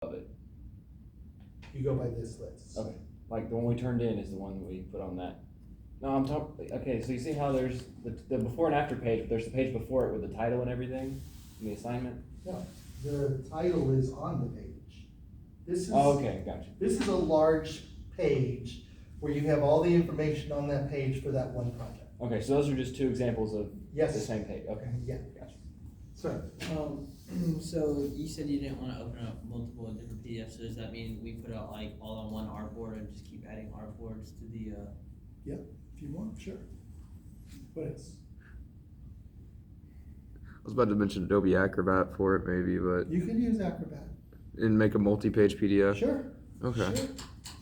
of it. You go by this list. Okay. Like the one we turned in is the one that we put on that. No, I'm talking. Okay, so you see how there's the before and after page, but there's the page before it with the title and everything, and the assignment. No, the title is on the page. This is. Oh, okay, gotcha. This is a large page where you have all the information on that page for that one project. Okay, so those are just two examples of Yes. the same page. Okay. Yeah. Gotcha. Sir. So you said you didn't want to open up multiple different PDFs, so does that mean we put out like all on one artboard and just keep adding artboards to the, Yeah, if you want, sure. What else? I was about to mention Adobe Acrobat for it maybe, but You can use Acrobat. and make a multi-page PDF. Sure. Okay. Sure.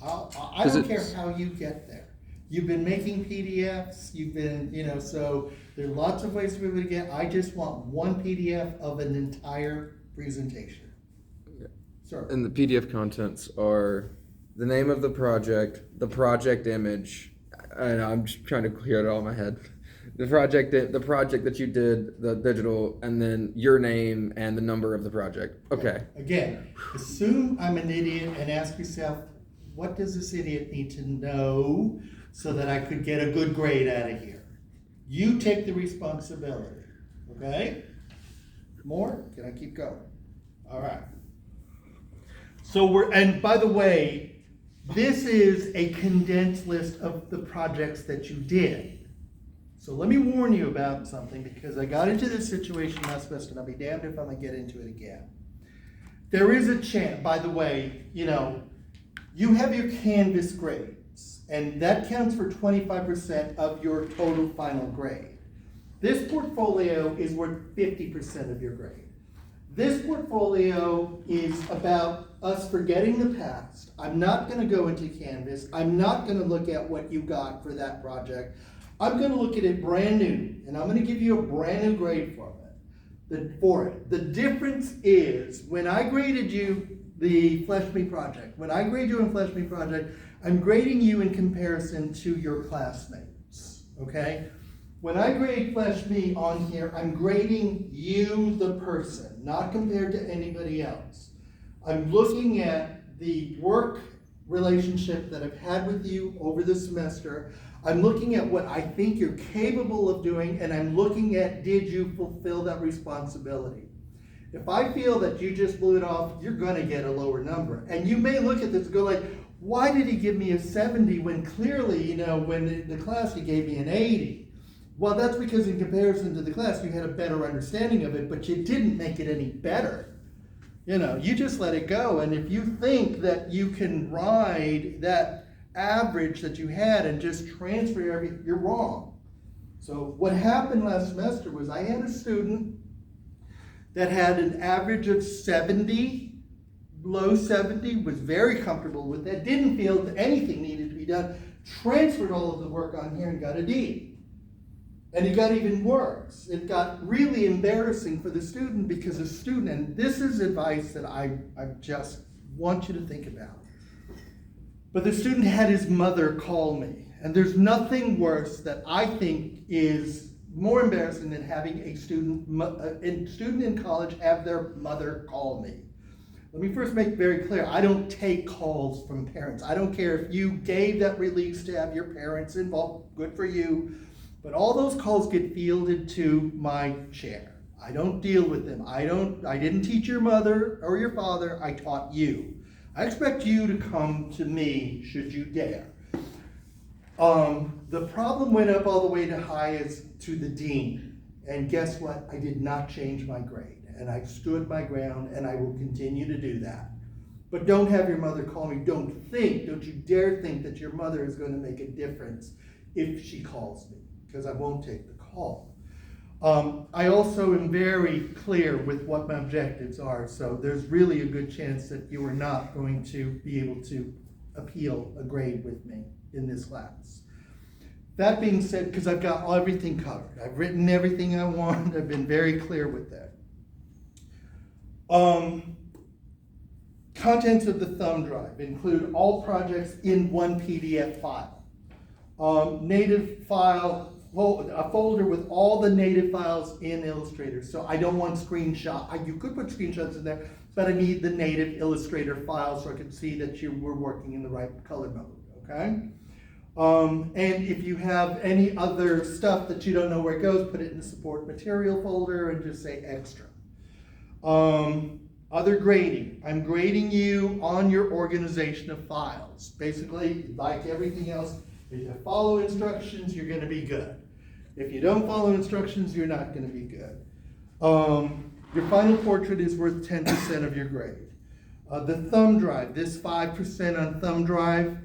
I 'Cause don't care it's- how you get there. You've been making PDFs, you've been, so there are lots of ways to be able to get, I just want one PDF of an entire presentation. Yeah. Sir. And the PDF contents are the name of the project image, and I'm just trying to clear it all in my head. The project that you did, the digital, and then your name and the number of the project. Okay. Again, assume I'm an idiot and ask yourself, what does this idiot need to know so that I could get a good grade out of here? You take the responsibility, okay? More? Can I keep going? All right. So and by the way, this is a condensed list of the projects that you did. So let me warn you about something, because I got into this situation last semester, and I'll be damned if I'm gonna get into it again. There is a chance, by the way, you have your Canvas grades, and that counts for 25% of your total final grade. This portfolio is worth 50% of your grade. This portfolio is about us forgetting the past. I'm not gonna go into Canvas. I'm not gonna look at what you got for that project. I'm gonna look at it brand new, and I'm gonna give you a brand new grade for it. The difference is, when I graded you the Flesh Me project, when I grade you in Flesh Me project, I'm grading you in comparison to your classmates, okay? When I grade Flesh Me on here, I'm grading you, the person, not compared to anybody else. I'm looking at the work relationship that I've had with you over the semester. I'm looking at what I think you're capable of doing, and I'm looking at, did you fulfill that responsibility? If I feel that you just blew it off, you're gonna get a lower number. And you may look at this and go like, why did he give me a 70 when clearly, when the class he gave me an 80? Well, that's because in comparison to the class, you had a better understanding of it, but you didn't make it any better. You just let it go. And if you think that you can ride that average that you had and just transfer everything, you're wrong. So what happened last semester was I had a student that had an average of 70, low 70, was very comfortable with that, didn't feel that anything needed to be done, transferred all of the work on here and got a D. And it got even worse. It got really embarrassing for the student, because the student, and this is advice that I just want you to think about. But the student had his mother call me, and there's nothing worse that I think is more embarrassing than having a student in college have their mother call me. Let me first make very clear, I don't take calls from parents. I don't care if you gave that release to have your parents involved, good for you, but all those calls get fielded to my chair. I don't deal with them. I didn't teach your mother or your father, I taught you. I expect you to come to me should you dare. The problem went up all the way to highest to the dean. And guess what? I did not change my grade. And I stood my ground, and I will continue to do that. But don't have your mother call me. Don't you dare think that your mother is going to make a difference if she calls me, because I won't take the call. I also am very clear with what my objectives are, so there's really a good chance that you are not going to be able to appeal a grade with me in this class. That being said, because I've got everything covered, I've written everything I want, I've been very clear with that. Contents of the thumb drive include all projects in one PDF file. Native file, a folder with all the native files in Illustrator. So I don't want screenshots. You could put screenshots in there. but I need the native Illustrator file so I can see that you were working in the right color mode, okay? And if you have any other stuff that you don't know where it goes, put it in the support material folder and just say extra. Other grading. I'm grading you on your organization of files. Basically, like everything else, if you follow instructions, you're going to be good. If you don't follow instructions, you're not going to be good. Your final portrait is worth 10% of your grade. The thumb drive, this 5% on thumb drive,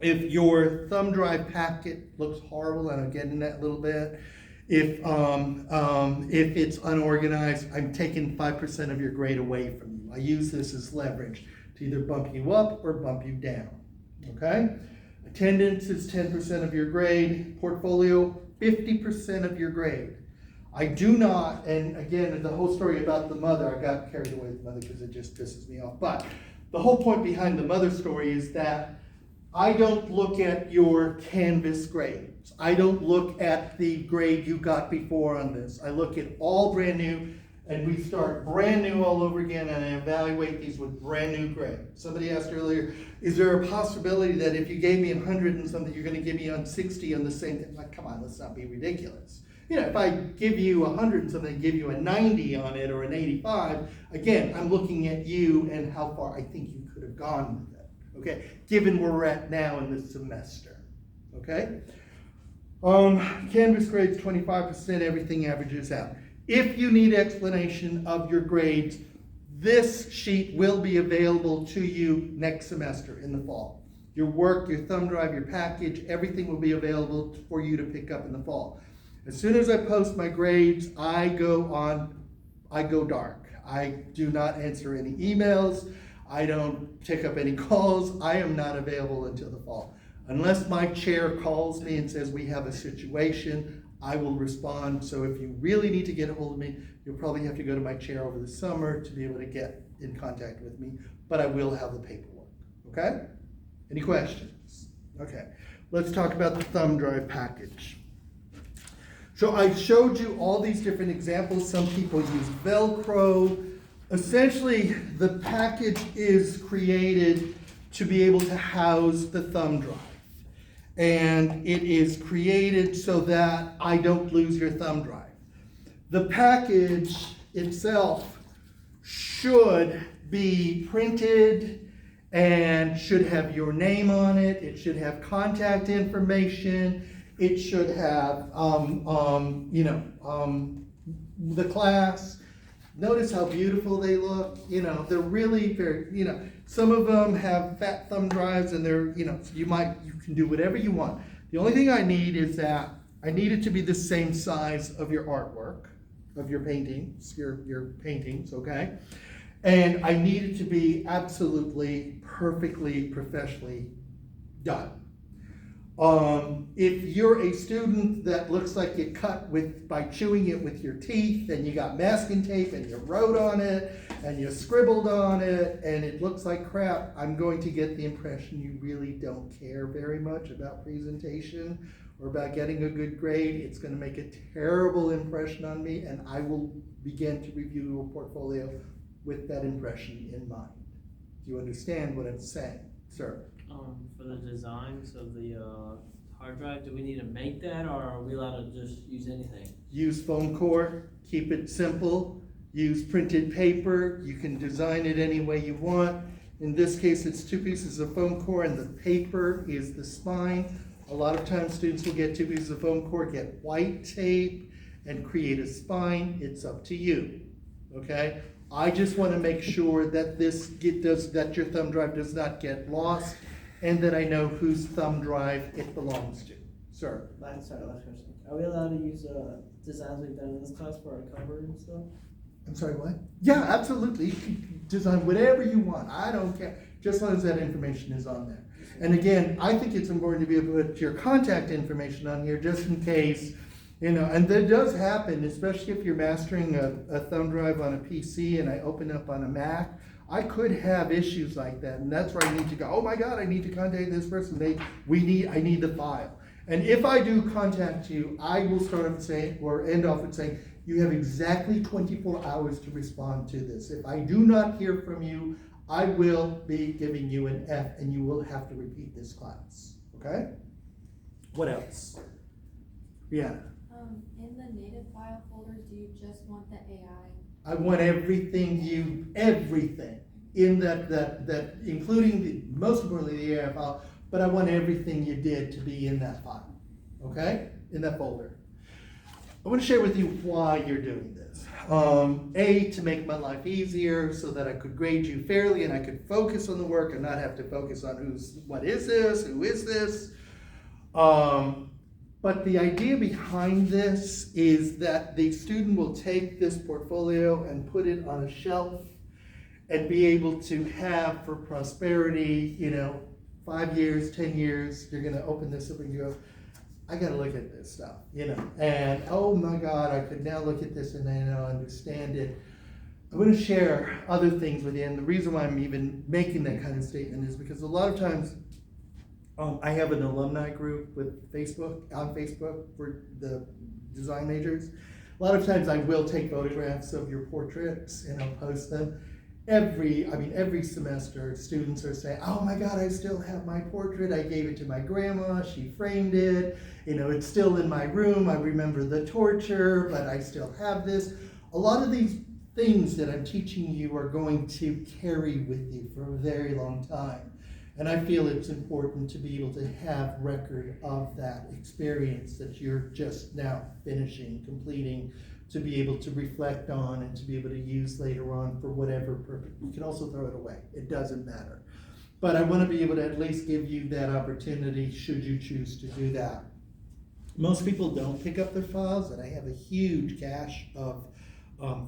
if your thumb drive packet looks horrible, and I'll get in that a little bit, if it's unorganized, I'm taking 5% of your grade away from you. I use this as leverage to either bump you up or bump you down, okay? Attendance is 10% of your grade. Portfolio, 50% of your grade. I do not, and again, the whole story about the mother, I got carried away with the mother because it just pisses me off, but the whole point behind the mother story is that I don't look at your Canvas grades. I don't look at the grade you got before on this. I look at all brand new, and we start brand new all over again, and I evaluate these with brand new grades. Somebody asked earlier, is there a possibility that if you gave me 100 and something, you're going to give me on 60 on the same thing? Like, come on, let's not be ridiculous. You know, if I give you 100 and something, give you a 90 on it or an 85, again, I'm looking at you and how far I think you could have gone with it, okay? Given where we're at now in this semester, okay? Canvas grades 25%, everything averages out. If you need explanation of your grades, this sheet will be available to you next semester in the fall. Your work, your thumb drive, your package, everything will be available for you to pick up in the fall. As soon as I post my grades, I go dark. I do not answer any emails. I don't pick up any calls. I am not available until the fall. Unless my chair calls me and says we have a situation, I will respond. So if you really need to get a hold of me, you'll probably have to go to my chair over the summer to be able to get in contact with me, but I will have the paperwork, okay? Any questions? Okay, let's talk about the thumb drive package. So I showed you all these different examples. Some people use Velcro. Essentially, the package is created to be able to house the thumb drive. And it is created so that I don't lose your thumb drive. The package itself should be printed and should have your name on it. It should have contact information. It should have, the class. Notice how beautiful they look. You know, they're really very, some of them have fat thumb drives and they're, you can do whatever you want. The only thing I need is that I need it to be the same size of your artwork, of your paintings, your paintings, okay? And I need it to be absolutely, perfectly, professionally done. If you're a student that looks like you cut by chewing it with your teeth and you got masking tape and you wrote on it and you scribbled on it and it looks like crap, I'm going to get the impression you really don't care very much about presentation or about getting a good grade. It's going to make a terrible impression on me, and I will begin to review your portfolio with that impression in mind. Do you understand what I'm saying, sir? For the designs of the hard drive, do we need to make that, or are we allowed to just use anything? Use foam core, keep it simple, use printed paper, you can design it any way you want. In this case, it's 2 pieces of foam core and the paper is the spine. A lot of times students will get 2 pieces of foam core, get white tape, and create a spine. It's up to you, okay? I just want to make sure that that your thumb drive does not get lost, and that I know whose thumb drive it belongs to. Sir? Last question. Are we allowed to use designs we've done in this class for our cover and stuff? I'm sorry, what? Yeah, absolutely. You can design whatever you want. I don't care. Just as long as that information is on there. And again, I think it's important to be able to put your contact information on here just in case, and that does happen, especially if you're mastering a thumb drive on a PC and I open up on a Mac. I could have issues like that, and that's where I need to go, oh my God, I need to contact this person. I need the file. And if I do contact you, I will start off saying, or end off with saying, You have exactly 24 hours to respond to this. If I do not hear from you, I will be giving you an F and you will have to repeat this class, okay? What else? Brianna? In the native file folders, do you just want the AI? I want everything in that including most importantly the AI file, but I want everything you did to be in that file, okay? In that folder. I want to share with you why you're doing this. A, to make my life easier so that I could grade you fairly and I could focus on the work and not have to focus on what is this, who is this. But the idea behind this is that the student will take this portfolio and put it on a shelf and be able to have for prosperity, 5 years, 10 years, you're gonna open this up and go, I gotta look at this stuff, and oh my God, I could now look at this and I now understand it. I'm gonna share other things with you, and the reason why I'm even making that kind of statement is because a lot of times I have an alumni group on Facebook for the design majors. A lot of times I will take photographs of your portraits and I'll post them. Every semester students are saying, oh my God, I still have my portrait. I gave it to my grandma, she framed it. It's still in my room. I remember the torture, but I still have this. A lot of these things that I'm teaching you are going to carry with you for a very long time. And I feel it's important to be able to have record of that experience that you're just now completing, to be able to reflect on and to be able to use later on for whatever purpose. You can also throw it away. It doesn't matter. But I want to be able to at least give you that opportunity should you choose to do that. Most people don't pick up their files, and I have a huge cache of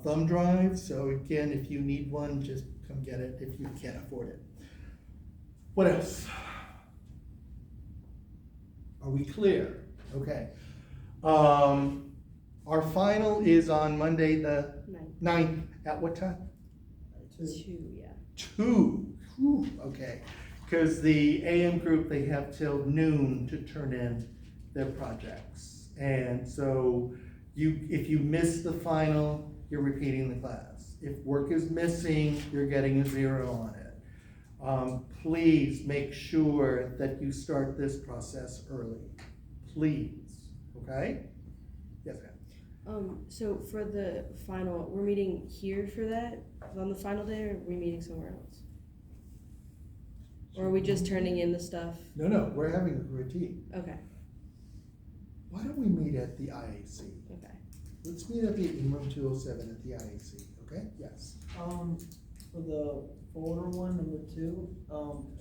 thumb drives. So again, if you need one, just come get it if you can't afford it. What else? Are we clear? Okay. Our final is on Monday the 9th. At what time? 2, yeah. 2. Whew, okay. Because the AM group, they have till noon to turn in their projects. And so if you miss the final, you're repeating the class. If work is missing, you're getting a 0 on it. Please make sure that you start this process early. Please, okay? Yes, ma'am. So for the final, we're meeting here for that on the final day, or are we meeting somewhere else? Or are we just turning in the stuff? No, we're having a critique. Okay, Why don't we meet at the IAC? okay. Let's meet at the in room 207 at the IAC, okay? Yes. For the folder one, number 2,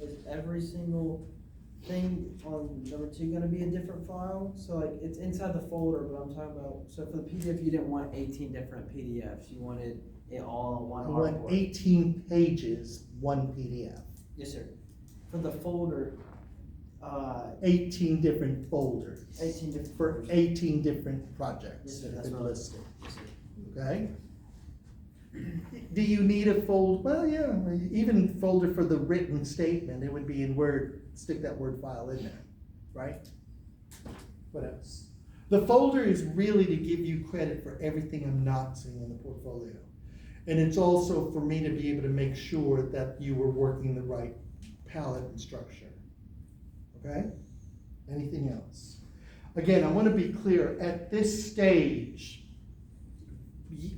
is every single thing on number 2 gonna be a different file? So like, it's inside the folder, but I'm talking about, so for the PDF, you didn't want 18 different PDFs, you wanted it all on one I want artboard. 18 pages, one PDF. Yes, sir. For the folder, 18 different folders. 18 different For folders. 18 different projects Yes, sir, that have that's been what I- listed, Yes, sir. okay? Do you need a folder? Well, yeah, even folder for the written statement, it would be in Word, stick that Word file in there, right? What else? The folder is really to give you credit for everything I'm not seeing in the portfolio. And it's also for me to be able to make sure that you were working the right palette and structure, okay? Anything else? Again, I want to be clear, at this stage,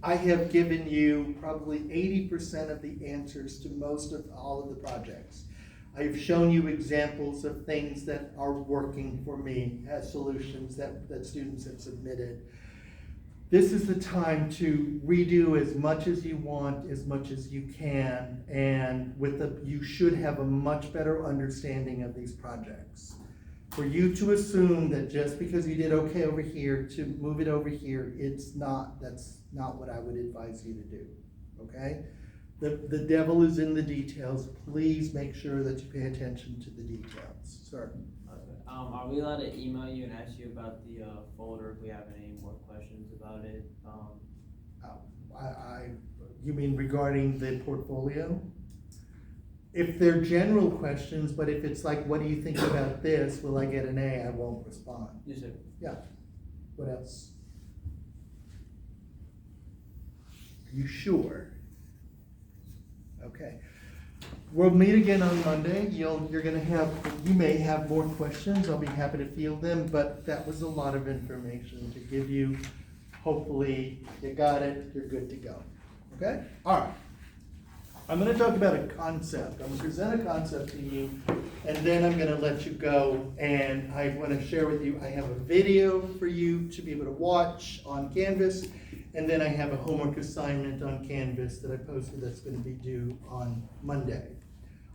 I have given you probably 80% of the answers to most of all of the projects. I've shown you examples of things that are working for me as solutions that students have submitted. This is the time to redo as much as you want, as much as you can, and you should have a much better understanding of these projects. For you to assume that just because you did okay over here to move it over here, that's not what I would advise you to do, okay? The devil is in the details. Please make sure that you pay attention to the details, sir. Okay. Are we allowed to email you and ask you about the folder if we have any more questions about it? You mean regarding the portfolio? If they're general questions, but if it's like, what do you think about this? Will I get an A? I won't respond. Yes, sir. Yeah. What else? Are you sure? Okay. We'll meet again on Monday. You may have more questions. I'll be happy to field them, but that was a lot of information to give you. Hopefully you got it, you're good to go. Okay? All right. I'm going to talk about a concept. I'm going to present a concept to you, and then I'm going to let you go. And I want to share with you, I have a video for you to be able to watch on Canvas, and then I have a homework assignment on Canvas that I posted that's going to be due on Monday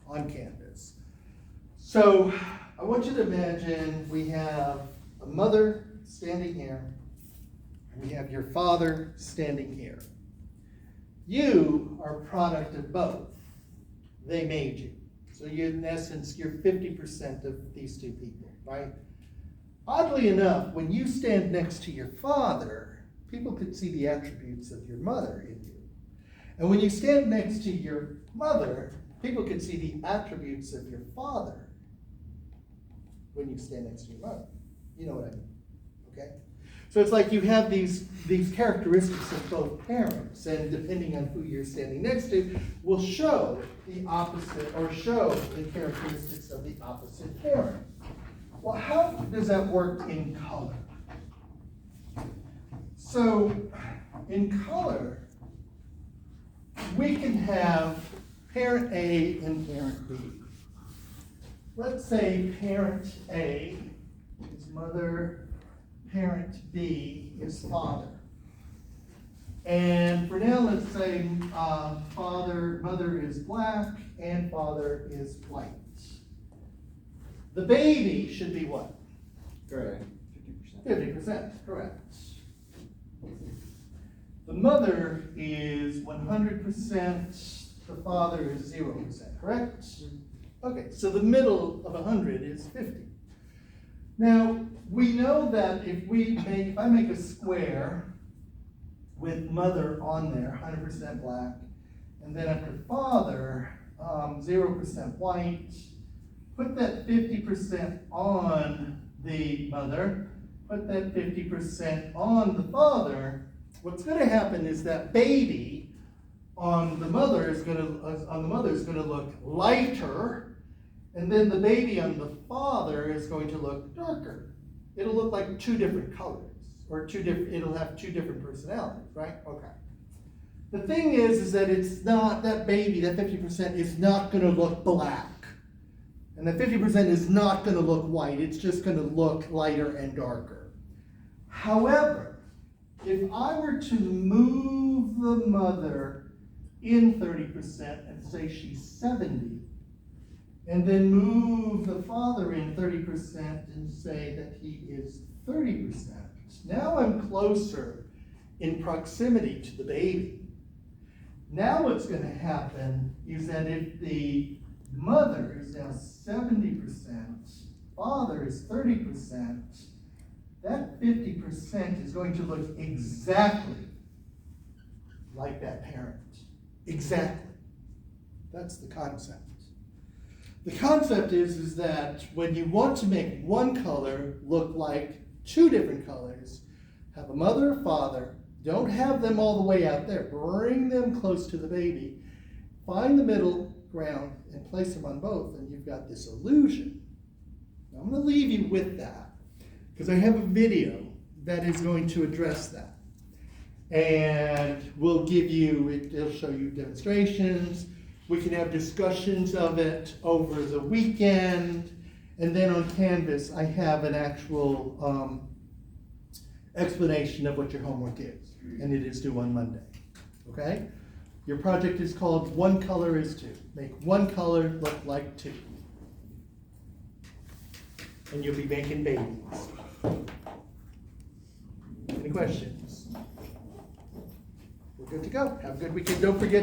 on Canvas. So I want you to imagine we have a mother standing here, and we have your father standing here. You are a product of both. They made you. So in essence, you're 50% of these two people, right? Oddly enough, when you stand next to your father, people could see the attributes of your mother in you. And when you stand next to your mother, people could see the attributes of your father when you stand next to your mother. You know what I mean, okay? So it's like you have these characteristics of both parents, and depending on who you're standing next to, will show the opposite, or show the characteristics of the opposite parent. Well, how does that work in color? So, in color, we can have parent A and parent B. Let's say parent A is mother, parent B is father. And for now, let's say mother is black and father is white. The baby should be what? Gray. 50%, correct. The mother is 100%, the father is 0%, correct? Okay, so the middle of 100 is 50. Now, we know that if I make a square with mother on there, 100% black, and then after father, 0% white, put that 50% on the mother, put that 50% on the father, what's going to happen is that baby on the mother is going to look lighter, and then the baby on the father is going to look darker. It'll look like two different colors, or it'll have two different personalities, right? Okay. The thing is that it's not, that baby, that 50% is not going to look black. And that 50% is not going to look white. It's just going to look lighter and darker. However, if I were to move the mother in 30% and say she's 70, and then move the father in 30% and say that he is 30%, now I'm closer in proximity to the baby. Now what's going to happen is that if the mother is now 70%, father is 30%, that 50% is going to look exactly like that parent. Exactly. That's the concept. The concept is that when you want to make one color look like two different colors, have a mother or father, don't have them all the way out there, bring them close to the baby, find the middle ground and place them on both, and you've got this illusion. Now, I'm going to leave you with that, because I have a video that is going to address that. And we'll give you, it'll show you demonstrations. We can have discussions of it over the weekend. And then on Canvas, I have an actual explanation of what your homework is. And it is due on Monday. Okay? Your project is called One Color is Two. Make one color look like two. And you'll be making babies. Any questions? We're good to go. Have a good weekend. Don't forget